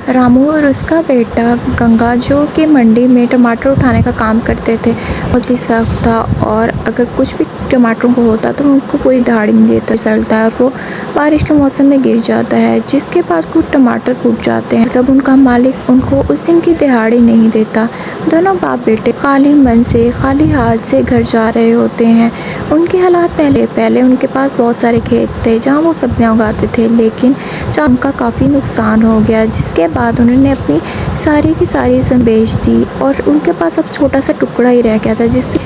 रामू और उसका बेटा गंगा जो कि मंडी में टमाटर उठाने का काम करते थे, बहुत ही सख्त था और अगर कुछ भी टमाटरों को होता तो उनको पूरी दिहाड़ी में देता फिसलता है और वो बारिश के मौसम में गिर जाता है, जिसके बाद कुछ टमाटर फूट जाते हैं। तब उनका मालिक उनको उस दिन की दिहाड़ी नहीं देता। दोनों बाप बेटे खाली मन से खाली हाथ से घर जा रहे होते हैं। उनके हालात पहले उनके पास बहुत सारे खेत थे जहाँ वो सब्जियाँ उगाते थे, लेकिन जहाँ उनका काफ़ी नुकसान हो गया, जिसके बाद उन्होंने अपनी सारी की सारी ज़मीन बेच दी और उनके पास अब छोटा सा टुकड़ा ही रह गया था जिसपे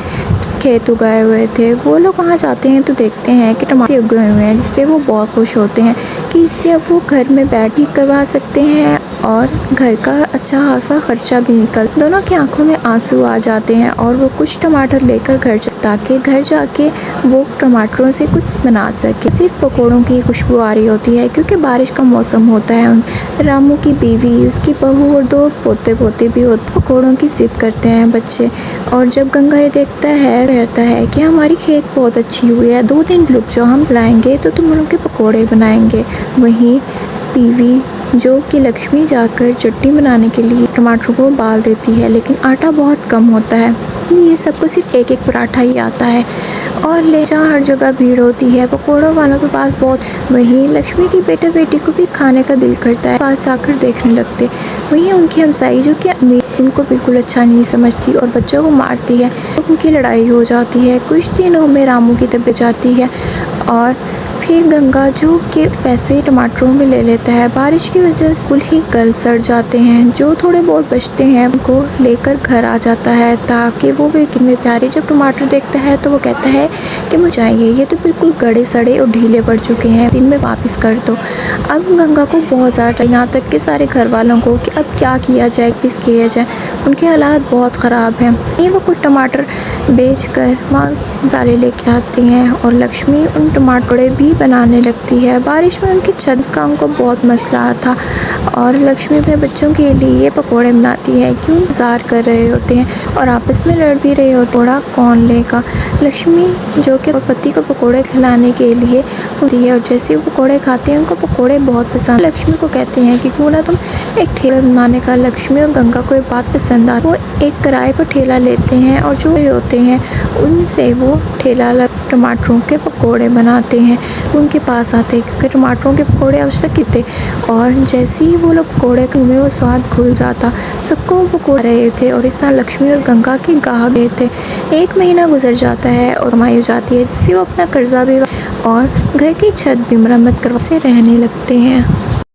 खेत उगाए हुए थे। वो लोग वहाँ जाते हैं तो देखते हैं कि टमाटर उगे हुए हैं, जिस पे वो बहुत खुश होते हैं कि इससे अब वो घर में बैठ ही करवा सकते हैं और घर का अच्छा खासा खर्चा भी निकल। दोनों की आंखों में आंसू आ जाते हैं और वो कुछ टमाटर लेकर ताकि घर जाके वो टमाटरों से कुछ बना सके। सिर्फ पकौड़ों की खुशबू आ रही होती है क्योंकि बारिश का मौसम होता है। रामू की बीवी, उसकी बहू और 2 पोते पोती भी होते। पकौड़ों की जिद करते हैं बच्चे और जब गंगा ये देखता है कहता है कि हमारी खेत बहुत अच्छी हुई है, 2 दिन रुक जाओ, हम लाएंगे तो तुम लोग के पकौड़े बनाएंगे। वहीं बीवी जो कि लक्ष्मी जाकर चटनी बनाने के लिए टमाटरों को उबाल देती है, लेकिन आटा बहुत कम होता है, ये सबको सिर्फ एक पराठा ही आता है और ले जहाँ हर जगह भीड़ होती है पकौड़ों वालों के पास बहुत। वहीं लक्ष्मी की बेटे बेटी को भी खाने का दिल करता है, पास आकर देखने लगते। वहीं उनकी हमसाई जो कि अमीर उनको बिल्कुल अच्छा नहीं समझती और बच्चों को मारती है, उनकी लड़ाई हो जाती है। कुछ दिनों में रामू की तबीयत जाती है और फिर गंगा जो के पैसे टमाटरों में ले लेता है। बारिश की वजह से कुल ही गल सड़ जाते हैं, जो थोड़े बहुत बचते हैं उनको लेकर घर आ जाता है ताकि वो भी में प्यारे। जब टमाटर देखता है तो वो कहता है कि मुझे चाहिए, ये तो बिल्कुल गड़े सड़े और ढीले पड़ चुके हैं, दिन में वापस कर दो। अब गंगा को बहुत ज़्यादा, यहाँ तक कि सारे घर वालों को, कि अब क्या किया जाए, किस किया जाए। उनके हालात बहुत ख़राब हैं। ये वो कुछ टमाटर बेच कर मसाले लेके आते हैं और लक्ष्मी उन टमाटरे भी बनाने लगती है। बारिश में उनकी छत का उनको बहुत मसला था और लक्ष्मी अपने बच्चों के लिए पकोड़े बनाती है, क्यों इंतज़ार कर रहे होते हैं और आपस में लड़ भी रहे होते, थोड़ा कौन लेगा। लक्ष्मी जो कि पति को पकोड़े खिलाने के लिए होती है और जैसे वो पकोड़े खाते हैं उनको पकोड़े बहुत पसंद। लक्ष्मी को कहते हैं कि क्यों ना तुम एक ठेला बनाने का। लक्ष्मी और गंगा को ये बात पसंद आती है। वो एक किराए पर ठेला लेते हैं और जो होते हैं उनसे वो ठेला टमाटरों के पकोड़े बनाते हैं। उनके पास आते हैं क्योंकि टमाटरों के पकोड़े आवश्यक थे और जैसे ही वो लोग पकोड़े में वो स्वाद घुल जाता, सबको वो पकोड़े रहे थे और इस तरह लक्ष्मी और गंगा के गाह गए थे। 1 महीना गुजर जाता है और कमाई हो जाती है, जिससे वो अपना कर्जा भी और घर की छत भी मरम्मत करवा से रहने लगते हैं।